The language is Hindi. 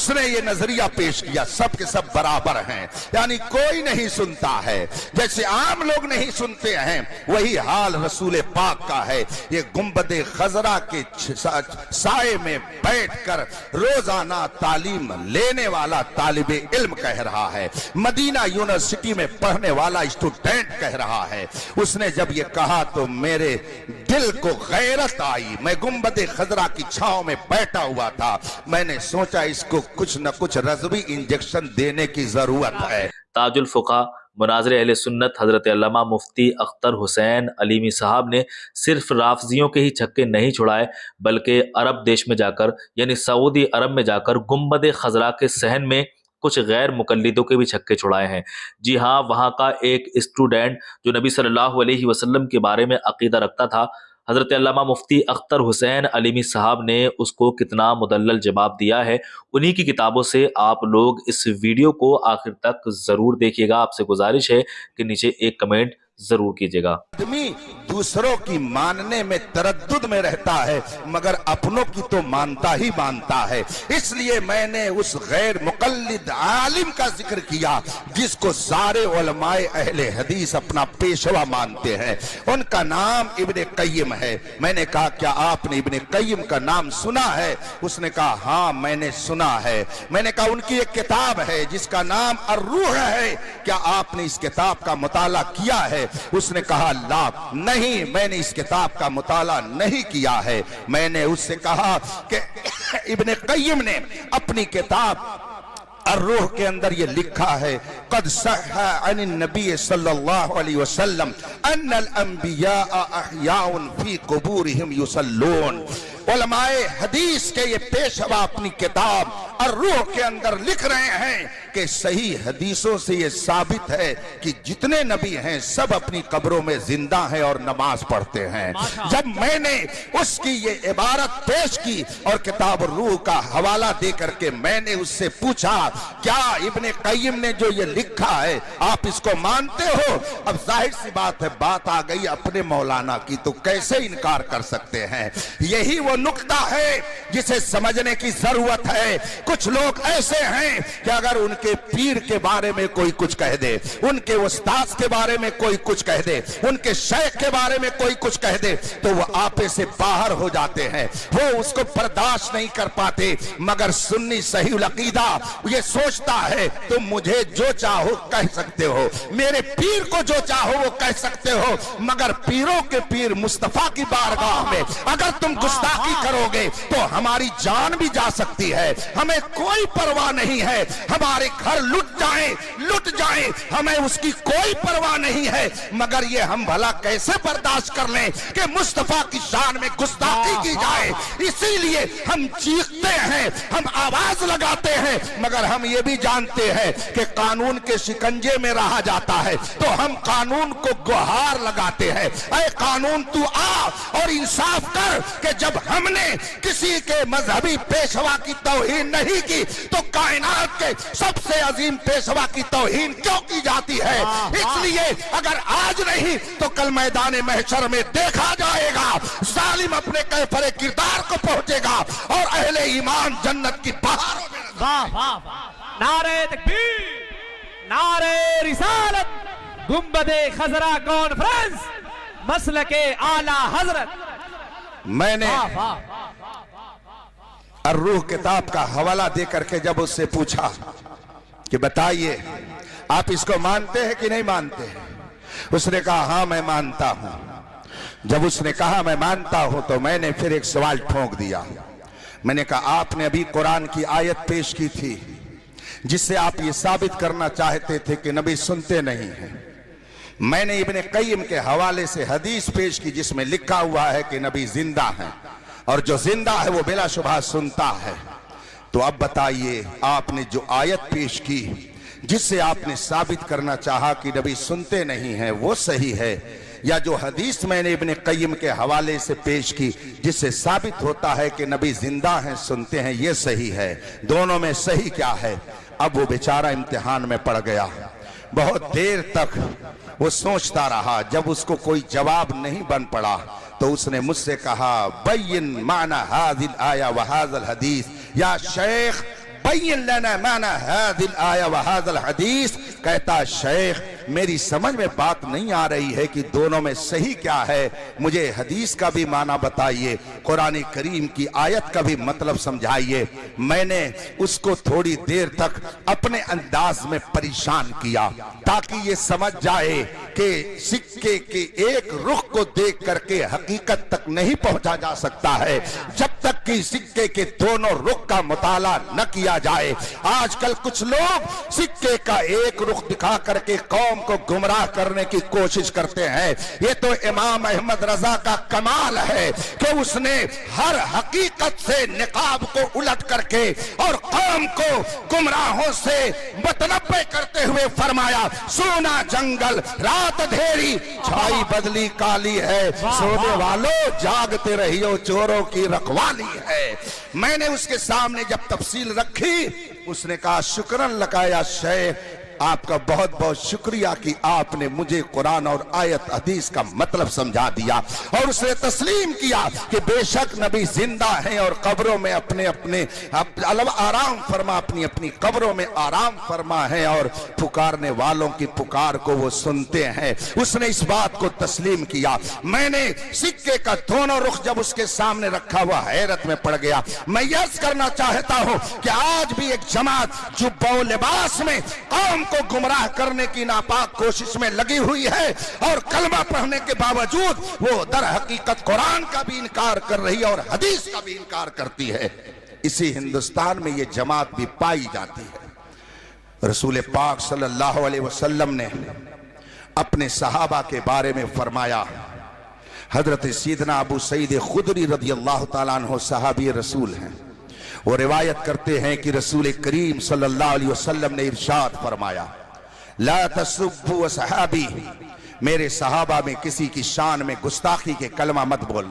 उसने ये नजरिया पेश किया सब के सब बराबर हैं, यानी कोई नहीं सुनता है, जैसे आम लोग नहीं सुनते हैं वही हाल रसूल पाक का है। ये गुंबदे खजरा के साए में बैठकर रोजाना तालीम लेने वाला तालिबे इल्म कह रहा है, मदीना यूनिवर्सिटी में पढ़ने वाला स्टूडेंट कह रहा है। उसने जब ये कहा तो मेरे दिल को गैरत आई। मैं गुंबदे खजरा की छांव में बैठा हुआ था, मैंने सोचा इसको कुछ न कुछ रज़वी इंजेक्शन देने की जरूरत है। ताजुल फुक़हा मुनाज़िर अहले सुन्नत हज़रत अल्लामा मुफ्ती अख्तर हुसैन अलीमी साहब ने सिर्फ राफ़ज़ियों के ही छक्के नहीं छुड़ाए, बल्कि अरब देश में जाकर यानी सऊदी अरब में जाकर गुंबद खजरा के सहन में कुछ गैर मुकल्लिदों के भी छक्के छुड़ाए हैं। जी हाँ, वहाँ का एक स्टूडेंट जो नबी सल्लल्लाहु अलैहि वसल्लम के बारे में अकीदा रखता था, हज़रत अल्लामा मुफ्ती अख्तर हुसैन अलीमी साहब ने उसको कितना मुदल्लल जवाब दिया है। उन्हीं की किताबों से आप लोग इस वीडियो को आखिर तक ज़रूर देखिएगा। आपसे गुजारिश है कि नीचे एक कमेंट जरूर कीजिएगा। आदमी दूसरों की मानने में तरद्दुद में रहता है मगर अपनों की तो मानता ही मानता है। इसलिए मैंने उस गैर मुकल्लिद आलिम का जिक्र किया जिसको सारे उलमाए अहले हदीस अपना पेशवा मानते हैं। उनका नाम इब्ने कय्यम है। मैंने कहा क्या आपने इब्ने कय्यम का नाम सुना है? उसने कहा हाँ मैंने सुना है। मैंने कहा उनकी एक किताब है जिसका नाम अर्रूह है, क्या आपने इस किताब का मुताला किया है? उसने कहा ला, नहीं मैंने इस किताब का मुताला नहीं किया है। मैंने उससे कहा कि इब्ने कय्यम ने अपनी किताब अर्रूह के अंदर ये लिखा है कद सह्हा अन नबी सल्लल्लाहु अलैहि वसल्लम अन्नल अंबिया अहयाउन फी कुबूरिहिम युसल्लून। उलमाए हदीस के ये पेशवा अपनी किताब अर्रूह के अंदर लिख रहे हैं कि सही हदीसों से ये साबित है कि जितने नबी हैं सब अपनी कब्रों में जिंदा हैं और नमाज पढ़ते हैं। जब मैंने उसकी ये इबारत पेश की और किताब अर्रूह का हवाला दे करके मैंने उससे पूछा क्या इब्ने कय्यम ने जो ये लिखा है आप इसको मानते हो? अब जाहिर सी बात है, बात आ गई अपने मौलाना की, तो कैसे इनकार कर सकते हैं। यही वो नुक्ता है जिसे समझने की जरूरत है। कुछ लोग ऐसे हैं कि अगर उनके पीर के बारे में कोई कुछ कह दे, उनके उस्ताद के बारे में कोई कुछ कह दे, उनके शेख के बारे में कोई कुछ कह दे तो वो आपे से बाहर हो जाते हैं, वो उसको बर्दाश्त नहीं कर पाते। मगर सुन्नी सही अकीदा ये सोचता है तुम मुझे जो चाहो कह सकते हो, मेरे पीर को जो चाहो वो कह सकते हो, मगर पीरों के पीर मुस्तफा की बारगाह में अगर तुम गुस्ताखी करोगे तो हमारी जान भी जा सकती है। हमें कोई परवाह नहीं है, हमारे घर लुट जाए हमें उसकी कोई परवाह नहीं है, मगर ये हम भला कैसे बर्दाश्त कर लें कि मुस्तफा की शान में गुस्ताखी की जाए। इसीलिए हम चीखते हैं, हम आवाज लगाते हैं, मगर हम ये भी जानते हैं कि कानून के शिकंजे में रहा जाता है तो हम कानून को गुहार लगाते हैं, ऐ कानून तू आ और इंसाफ कर कि जब हमने किसी के मजहबी पेशवा की तौहीन नहीं की तो कायनात के सबसे अजीम पेशवा की तौहीन क्यों की जाती है? इसलिए अगर आज नहीं तो कल मैदान महशर में देखा जाएगा, जालिम अपने कैफरे किरदार को पहुंचेगा और अहले ईमान जन्नत की बहारों में। वाह वाह वाह, नारे तकबीर, नारे रिसालत, गुंबदे खजरा कॉन्फ्रेंस, मसलके आला हजरत। मैंने अर्रूह किताब का हवाला दे करके जब उससे पूछा कि बताइए आप इसको मानते हैं कि नहीं मानते हैं, उसने कहा हाँ मैं मानता हूं। जब उसने कहा मैं मानता हूं तो मैंने फिर एक सवाल ठोक दिया। मैंने कहा आपने अभी कुरान की आयत पेश की थी जिससे आप ये साबित करना चाहते थे कि नबी सुनते नहीं हैं। मैंने इब्ने कय्यम के हवाले से हदीस पेश की जिसमें लिखा हुआ है कि नबी जिंदा है और जो जिंदा है वो बिलाशुबह सुनता है। तो अब बताइए आपने जो आयत पेश की जिससे आपने साबित करना चाहा कि नबी सुनते नहीं हैं वो सही है, या जो हदीस मैंने इब्ने कय्यम के हवाले से पेश की जिससे साबित होता है कि नबी जिंदा हैं सुनते हैं ये सही है? दोनों में सही क्या है? अब वो बेचारा इम्तिहान में पड़ गया। बहुत देर तक वो सोचता रहा। जब उसको कोई जवाब नहीं बन पड़ा तो उसने मुझसे कहा बैन माना हाजिल आया व हाजिल हदीस, या शेख बैयन लना माना हादिल आया व हादिल हदीस। कहता शेख मेरी समझ में बात नहीं आ रही है कि दोनों में सही क्या है, मुझे हदीस का भी माना बताइए, कुरान करीम की आयत का भी मतलब समझाइए। मैंने उसको थोड़ी देर तक अपने अंदाज में परेशान किया ताकि ये समझ जाए कि सिक्के के एक रुख को देख करके हकीकत तक नहीं पहुंचा जा सकता है जब तक कि सिक्के के दोनों रुख का मुताला न किया जाए। आजकल कुछ लोग सिक्के का एक रुख दिखा करके कौम को गुमराह करने की कोशिश करते हैं। ये तो इमाम अहमद रजा का कमाल है कि उसने हर हकीकत से निकाब को उलट करके और कौम को गुमराहों से मतनब्बे करते हुए फरमाया, सोना जंगल रात अंधेरी छाई बदली काली है, सोने वालों जागते रहियो चोरों की रखवाली है। मैंने उसके सामने जब तफसील रखी उसने कहा, शुक्रन लगाया शेख, आपका बहुत बहुत शुक्रिया कि आपने मुझे कुरान और आयत हदीस का मतलब समझा दिया। और उसने तस्लीम किया कि बेशक नबी जिंदा हैं और कब्रों में अपने अपने आराम फरमा, अपनी अपनी कब्रों में आराम फरमा है और पुकारने वालों की पुकार को वो सुनते हैं। उसने इस बात को तस्लीम किया। मैंने सिक्के का दोनों रुख जब उसके सामने रखा हुआ हैरत में पड़ गया। मैं यर्ज करना चाहता हूं कि आज भी एक जमात जुब्बा लिबास में कौम को गुमराह करने की नापाक कोशिश में लगी हुई है और कलमा पढ़ने के बावजूद वो दर हकीकत कुरान का भी इनकार कर रही है और हदीस का भी इनकार करती है। इसी हिंदुस्तान में ये जमात भी पाई जाती है। रसूल पाक सल्लल्लाहु अलैहि वसल्लम ने अपने सहाबा के बारे में फरमाया, हजरत सैयदना अबू सईद खुदरी रदियल्लाहु ताला अन्हु सहाबी रसूल हैं। वो रिवायत करते हैं कि रसूल करीम सल्लल्लाहु अलैहि वसल्लम ने इरशाद फरमाया, ला तसुब्बु सहाबी, मेरे सहाबा में किसी की शान में गुस्ताखी के कलमा मत बोलना।